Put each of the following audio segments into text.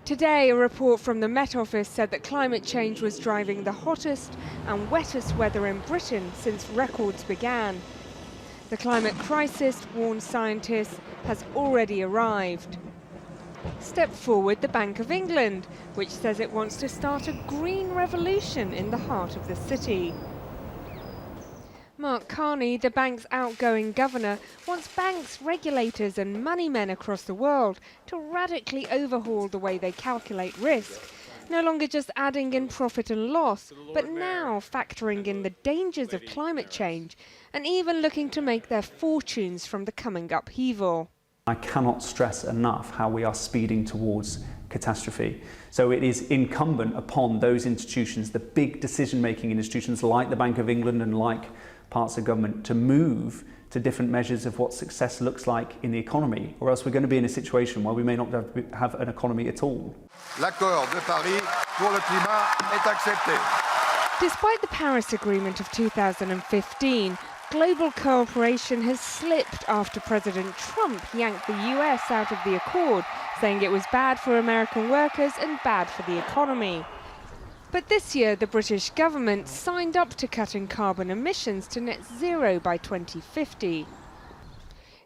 Today, a report from the Met Office said that climate change was driving the hottest and wettest weather in Britain since records began. The climate crisis, warn scientists, has already arrived. Step forward the Bank of England, which says it wants to start a green revolution in the heart of the city. Mark Carney, the bank's outgoing governor, wants banks, regulators and money men across the world to radically overhaul the way they calculate risk, no longer just adding in profit and loss, but now factoring in the dangers of climate change and even looking to make their fortunes from the coming upheaval. I cannot stress enough how we are speeding towards catastrophe. So it is incumbent upon those institutions, the big decision-making institutions like the Bank of England and like parts of government, to move to different measures of what success looks like in the economy, or else we're going to be in a situation where we may not have an economy at all. L'accord de Paris pour le climat est accepté. Despite the Paris Agreement of 2015, global cooperation has slipped after President Trump yanked the US out of the accord, saying it was bad for American workers and bad for the economy. But this year, the British government signed up to cutting carbon emissions to net zero by 2050.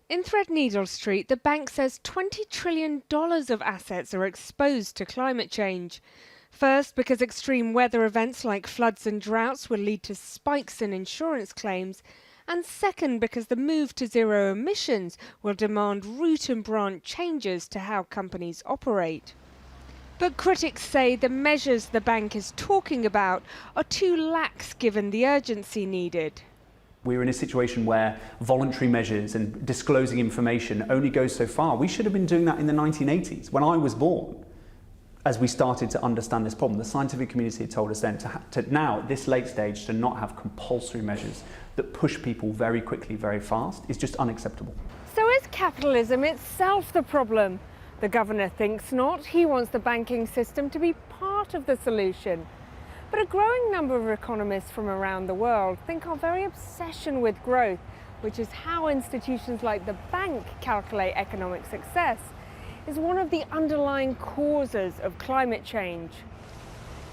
In Threadneedle Street, the bank says $20 trillion of assets are exposed to climate change. First, because extreme weather events like floods and droughts will lead to spikes in insurance claims. And second, because the move to zero emissions will demand root and branch changes to how companies operate. But critics say the measures the bank is talking about are too lax given the urgency needed. We're in a situation where voluntary measures and disclosing information only goes so far. We should have been doing that in the 1980s, when I was born, as we started to understand this problem. The scientific community had told us then to now, at this late stage, to not have compulsory measures that push people very quickly, very fast, is just unacceptable. So is capitalism itself the problem? The governor thinks not. He wants the banking system to be part of the solution. But a growing number of economists from around the world think our very obsession with growth, which is how institutions like the bank calculate economic success, is one of the underlying causes of climate change.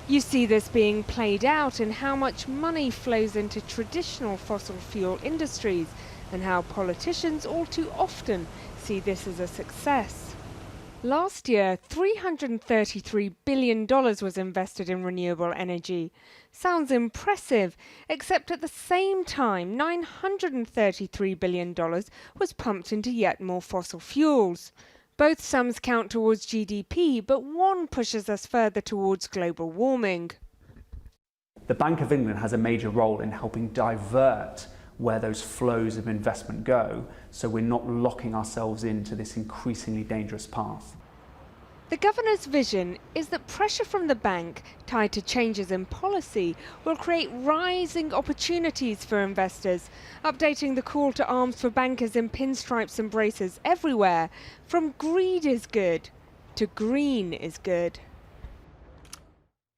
You see this being played out in how much money flows into traditional fossil fuel industries and how politicians all too often see this as a success. Last year, $333 billion was invested in renewable energy. Sounds impressive, except at the same time, $933 billion was pumped into yet more fossil fuels. Both sums count towards GDP, but one pushes us further towards global warming. The Bank of England has a major role in helping divert where those flows of investment go, so we're not locking ourselves into this increasingly dangerous path. The governor's vision is that pressure from the bank, tied to changes in policy, will create rising opportunities for investors, updating the call to arms for bankers in pinstripes and braces everywhere, from greed is good to green is good.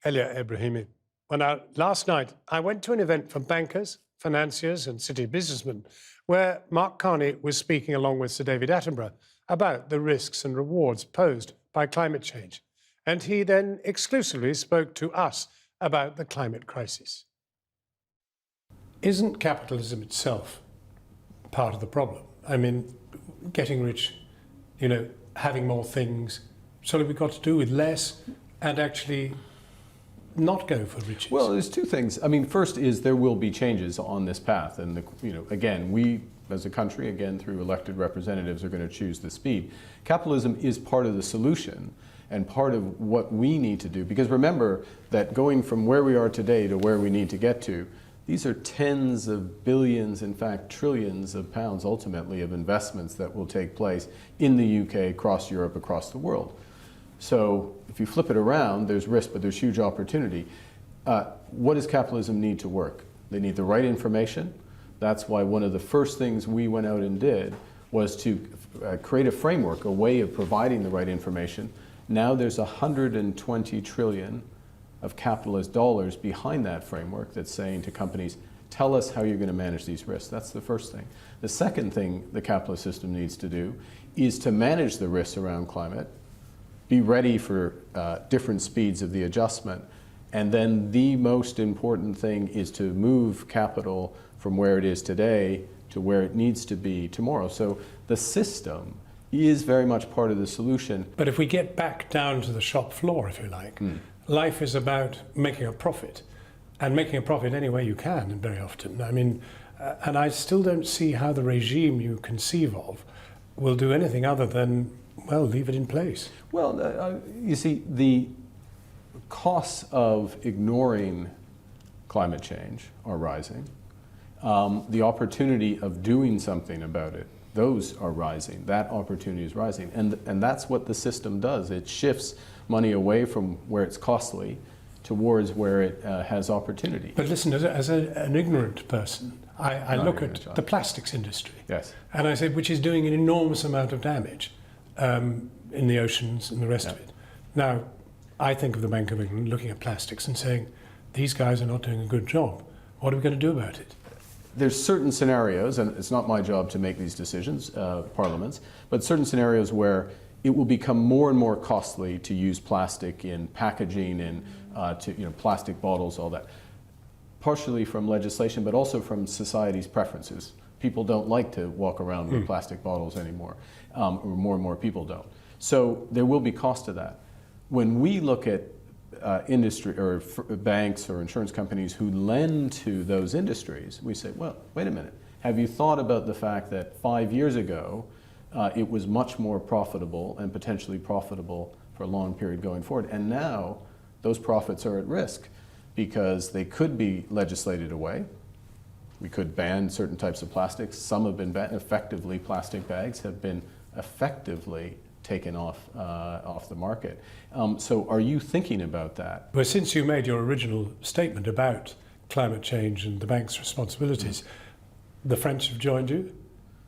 Elia Ebrahimi. Well, now, last night I went to an event for bankers, financiers and city businessmen where Mark Carney was speaking along with Sir David Attenborough about the risks and rewards posed by climate change. And he then exclusively spoke to us about the climate crisis. Isn't capitalism itself part of the problem? I mean, getting rich, having more things, so we've got to do with less and actually not go for riches? Well, there's two things. I mean, first is there will be changes on this path. And, again, we as a country, again, through elected representatives, are going to choose the speed. Capitalism is part of the solution and part of what we need to do. Because remember that going from where we are today to where we need to get to, these are tens of billions, in fact, trillions of pounds, ultimately, of investments that will take place in the UK, across Europe, across the world. So if you flip it around, there's risk, but there's huge opportunity. What does capitalism need to work? They need the right information. That's why one of the first things we went out and did was to create a framework, a way of providing the right information. Now there's 120 trillion of capitalist dollars behind that framework that's saying to companies, tell us how you're going to manage these risks. That's the first thing. The second thing the capitalist system needs to do is to manage the risks around climate be ready for different speeds of the adjustment. And then the most important thing is to move capital from where it is today to where it needs to be tomorrow. So the system is very much part of the solution. But if we get back down to the shop floor, if you like, life is about making a profit, and making a profit any way you can, and very often. I mean, and I still don't see how the regime you conceive of will do anything other than, well, leave it in place. Well, you see, the costs of ignoring climate change are rising. The opportunity of doing something about it, those are rising. That opportunity is rising. And that's what the system does. It shifts money away from where it's costly towards where it has opportunity. But listen, as an ignorant person, I look at the plastics industry. Yes. And I say, which is doing an enormous amount of damage in the oceans and the rest of it. Now, I think of the Bank of England looking at plastics and saying, these guys are not doing a good job. What are we going to do about it? There's certain scenarios, and it's not my job to make these decisions, parliaments, but certain scenarios where it will become more and more costly to use plastic in packaging and plastic bottles, all that. Partially from legislation, but also from society's preferences. People don't like to walk around with plastic bottles anymore, or more and more people don't. So there will be cost to that. When we look at industry or banks or insurance companies who lend to those industries, we say, well, wait a minute. Have you thought about the fact that 5 years ago, it was much more profitable and potentially profitable for a long period going forward? And now those profits are at risk because they could be legislated away. We could ban certain types of plastics. Some have been banned. Effectively, plastic bags have been effectively taken off the market. So are you thinking about that? Well, since you made your original statement about climate change and the bank's responsibilities, the French have joined you.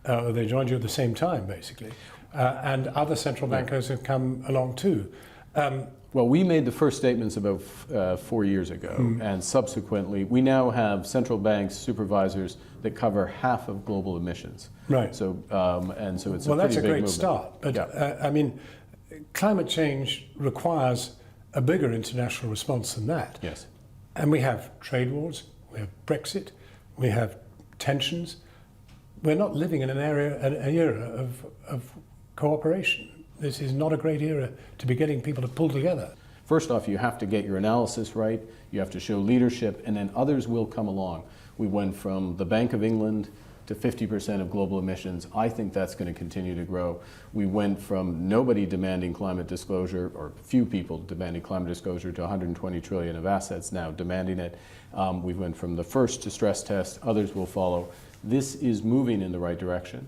They joined you at the same time, basically. And other central bankers have come along too. Well, we made the first statements about 4 years ago, and subsequently we now have central banks supervisors that cover half of global emissions. Right. So, and so it's well, a pretty that's a big great movement. start. But I mean, climate change requires a bigger international response than that. Yes. And we have trade wars, we have Brexit, we have tensions. We're not living in an era of cooperation. This is not a great era to be getting people to pull together. First off, you have to get your analysis right, you have to show leadership, and then others will come along. We went from the Bank of England to 50% of global emissions. I think that's going to continue to grow. We went from nobody demanding climate disclosure, or few people demanding climate disclosure, to 120 trillion of assets now demanding it. We went from the first to stress test, others will follow. This is moving in the right direction.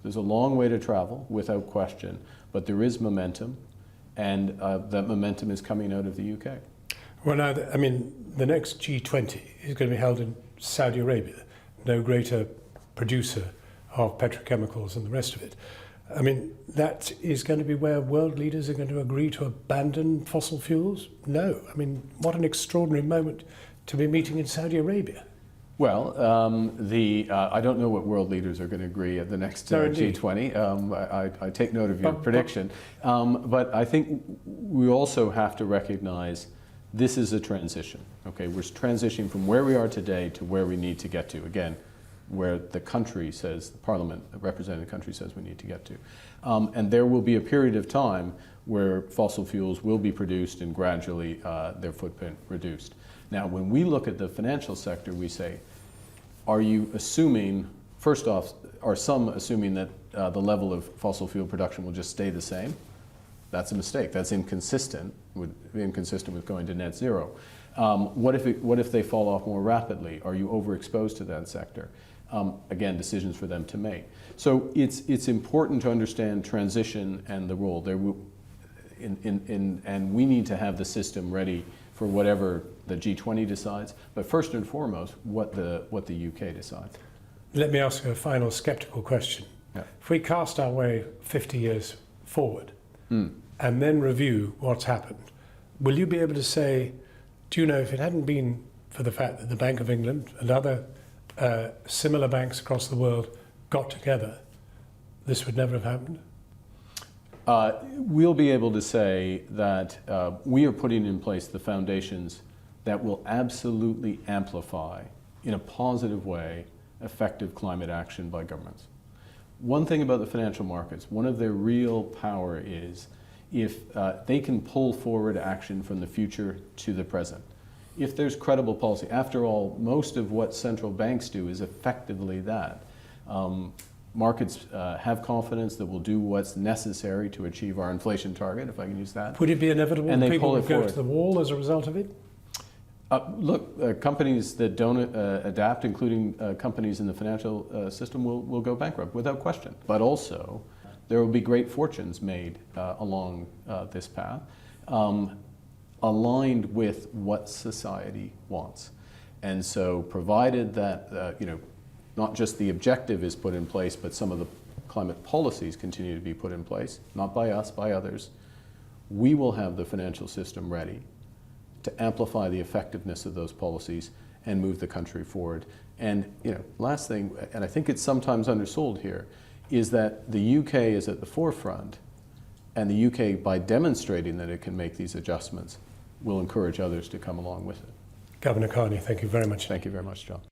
There's a long way to travel, without question, but there is momentum, and that momentum is coming out of the UK. Well, now, I mean, the next G20 is going to be held in Saudi Arabia, no greater producer of petrochemicals and the rest of it. I mean, that is going to be where world leaders are going to agree to abandon fossil fuels? No. I mean, what an extraordinary moment to be meeting in Saudi Arabia. Well, I don't know what world leaders are going to agree at the next G20. I take note of your prediction. But I think we also have to recognize this is a transition. Okay, we're transitioning from where we are today to where we need to get to. Again, where the country says, the parliament, the representative country says we need to get to. And there will be a period of time where fossil fuels will be produced and gradually their footprint reduced. Now, when we look at the financial sector, we say, are you assuming, first off, are some assuming that the level of fossil fuel production will just stay the same? That's a mistake. That's inconsistent with going to net zero. What if they fall off more rapidly? Are you overexposed to that sector? Again, decisions for them to make. So it's important to understand transition and the role. And we need to have the system ready for whatever the G20 decides, but first and foremost, what the UK decides. Let me ask you a final skeptical question. Yeah. If we cast our way 50 years forward and then review what's happened, will you be able to say, do you know, if it hadn't been for the fact that the Bank of England and other similar banks across the world got together, this would never have happened? We'll be able to say that we are putting in place the foundations that will absolutely amplify, in a positive way, effective climate action by governments. One thing about the financial markets, one of their real power is if they can pull forward action from the future to the present. If there's credible policy, after all, most of what central banks do is effectively that. Markets have confidence that we'll do what's necessary to achieve our inflation target, if I can use that. Would it be inevitable And that they people pull it would go forward. to the wall as a result of it? Look, companies that don't adapt, including companies in the financial system, will go bankrupt without question. But also, there will be great fortunes made along this path, aligned with what society wants. And so, provided that not just the objective is put in place, but some of the climate policies continue to be put in place, not by us, by others, we will have the financial system ready to amplify the effectiveness of those policies and move the country forward. And last thing, and I think it's sometimes undersold here, is that the UK is at the forefront, and the UK, by demonstrating that it can make these adjustments, will encourage others to come along with it. Governor Carney, thank you very much. Thank you very much, John.